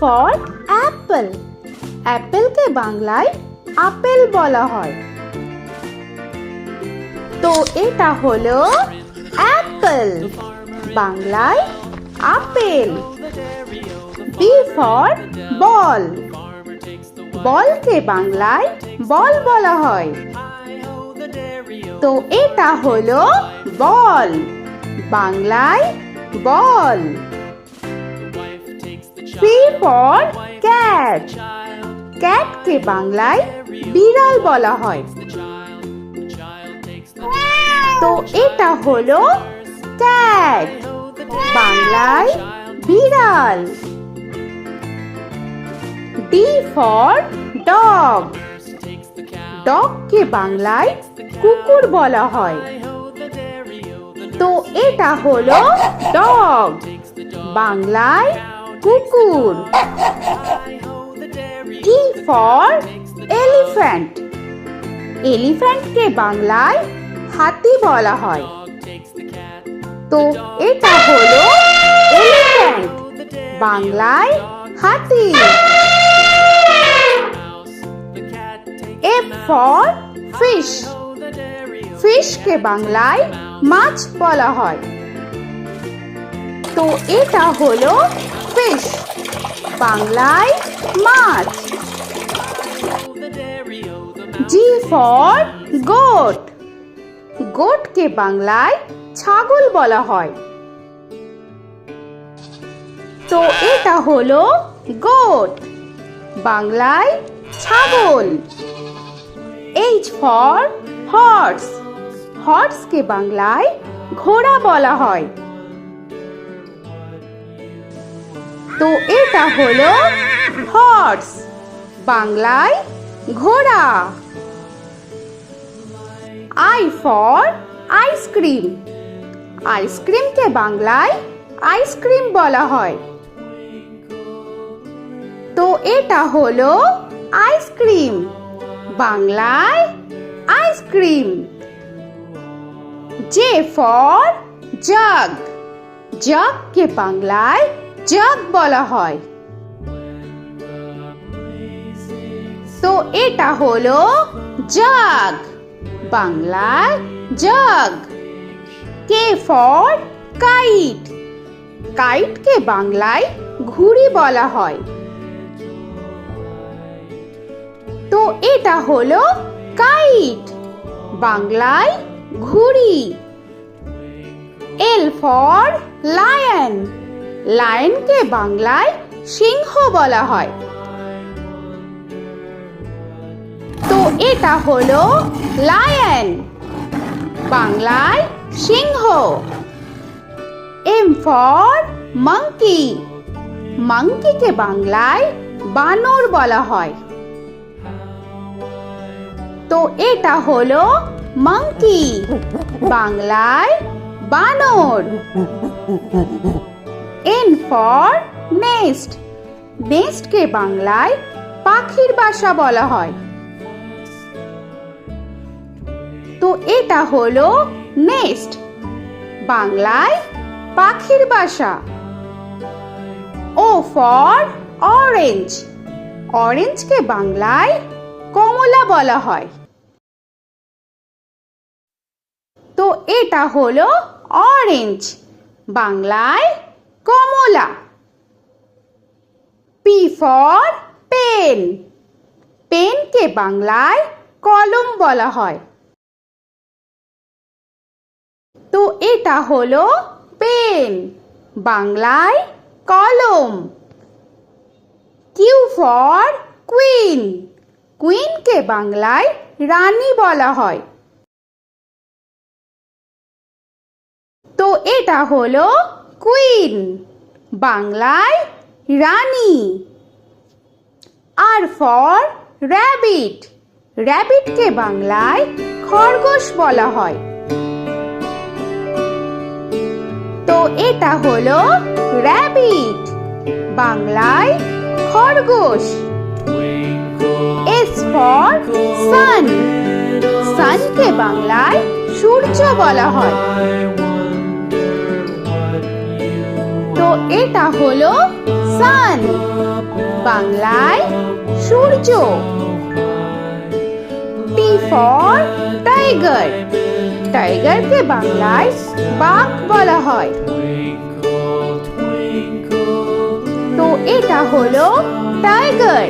For Apple. অ্যাপেলকে বাংলায় apple বলা হয়। তো এটা হলো অ্যাপল, বাংলায় আপেল। B for ball. বলকে বাংলায় বল বলা হয়। তো এটা হলো বল, বাংলায় বল। C for cat. ক্যাটকে বাংলায় বিড়াল বলা হয়। তো এটা হলো ক্যাট, বাংলায় বিড়াল। D for dog. ডগকে বাংলায় কুকুর বলা হয়। তো এটা হলো ডগ, বাংলায় কুকুর। E for elephant. এলিফ্যান্টকে বাংলায় হাতি বলা হয়। তো এটা হলো এলিফ্যান্ট, বাংলায় হাতি। F for fish. ফিশকে বাংলায় মাছ বলা হয়। তো এটা হলো ফিশ, বাংলায় মাছ। G for goat. গোটকে বাংলায় ছাগল বলা হয়। তো এটা হলো গোট, বাংলায় ছাগল। H for horse. হর্সকে বাংলায় ঘোড়া বলা হয়। তো এটা হলো হর্স, বাংলায় ঘোড়া। I for ice cream. আইসক্রিমকে বাংলায় আইসক্রিম বলা হয়। তো এটা হলো আইসক্রিম, বাংলায় আইসক্রিম। J for jug. জাগকে বাংলায় জাগ বলা হয়। তো এটা হলো জাগ, বাংলায় জাগ। K for kite. কাইটকে বাংলায় ঘুড়ি বলা হয়। তো এটা হলো কাইট, বাংলায় ঘুড়ি। L for lion. লায়নকে বাংলায় সিংহ বলা হয়। তো এটা হলো লায়ন, বাংলায় সিংহ। M for monkey. মাঙ্কিকে বাংলায় বানর বলা হয়। তো এটা হলো মাঙ্কি, বাংলায় বানর। N for nest. নেস্টকে বাংলায় পাখির বাসা বলা হয়। তো এটা হলো নেস্ট, বাংলায় পাখির বাসা। O for orange. অরেঞ্জকে বাংলায় কমলা বলা হয়। তো এটা হলো অরেঞ্জ, বাংলায় কমলা। P for pen. পেনকে বাংলায় কলম বলা হয়। তো এটা হলো পেন, বাংলায় কলম। Q for queen. কুইনকে বাংলায় রানী বলা হয়। তো এটা হলো কুইন, বাংলায় রানী। আর ফর র‍্যাবিট। র‍্যাবিটকে বাংলায় খরগোশ বলা হয়। তো এটা হলো র‍্যাবিট, বাংলায় খরগোশ। S for sun. সানকে বাংলায় সূর্য বলা হয়। তো এটা হলো সান, বাংলায় সূর্য। টি ফর টাইগার, টাইগারকে বাংলায় বাঘ বলা হয়। তো এটা হলো টাইগার,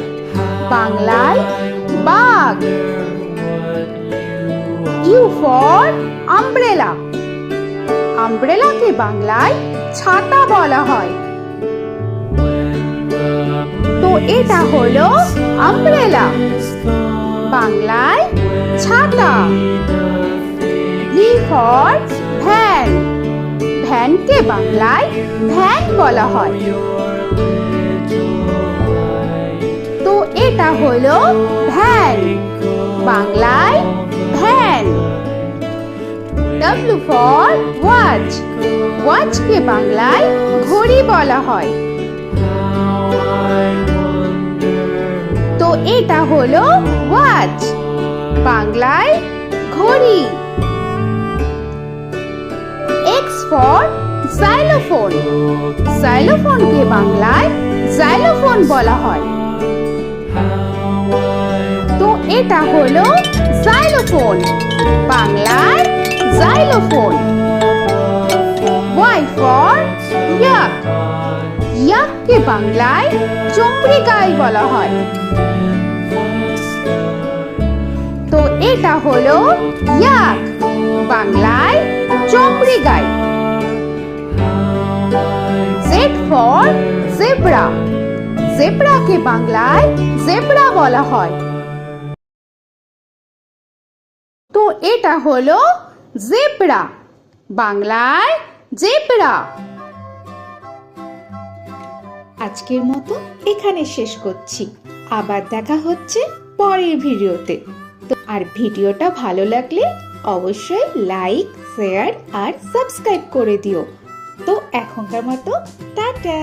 বাংলায় বাঘ। ইউ ফর আমব্রেলা, আমব্রেলাকে বাংলায় ছাতা বলা হয়। তো এটা হলো আমব্রেলা, বাংলায় ছাতা। ভি ফর ভ্যান, ভ্যানকে বাংলায় ভ্যান বলা হয়। তো এটা হলো ভ্যান, বাংলায় ভ্যান। ডব্লিউ ফর ওয়াচ, ওয়াচকে বাংলায় ঘড়ি বলা হয়। তো এটা হলো ওয়াচ, বাংলায় ঘড়ি। এক্স ফর জাইলোফোন, জাইলোফোনকে বাংলায় জাইলোফোন বলা হয়। তো এটা হলো জাইলোফোন, বাংলায় জাইলোফোন। ওয়াই ফর ইয়াক, ইয়াককে বাংলায় চমড়ি গাই বলা হয়। তো এটা হলো ইয়াক, বাংলায় চমড়ি গাই। জেড ফর জেব্রা, জেব্রাকে বাংলায় জেব্রা বলা হয়। তো এটা হলো জেব্রা, বাংলায় জেব্রা। আজকের মতো এখানে শেষ করছি, আবার দেখা হচ্ছে পরের ভিডিওতে। তো আর ভিডিওটা ভালো লাগলে অবশ্যই লাইক, শেয়ার আর সাবস্ক্রাইব করে দিও। তো এখনকার মতো টাটা।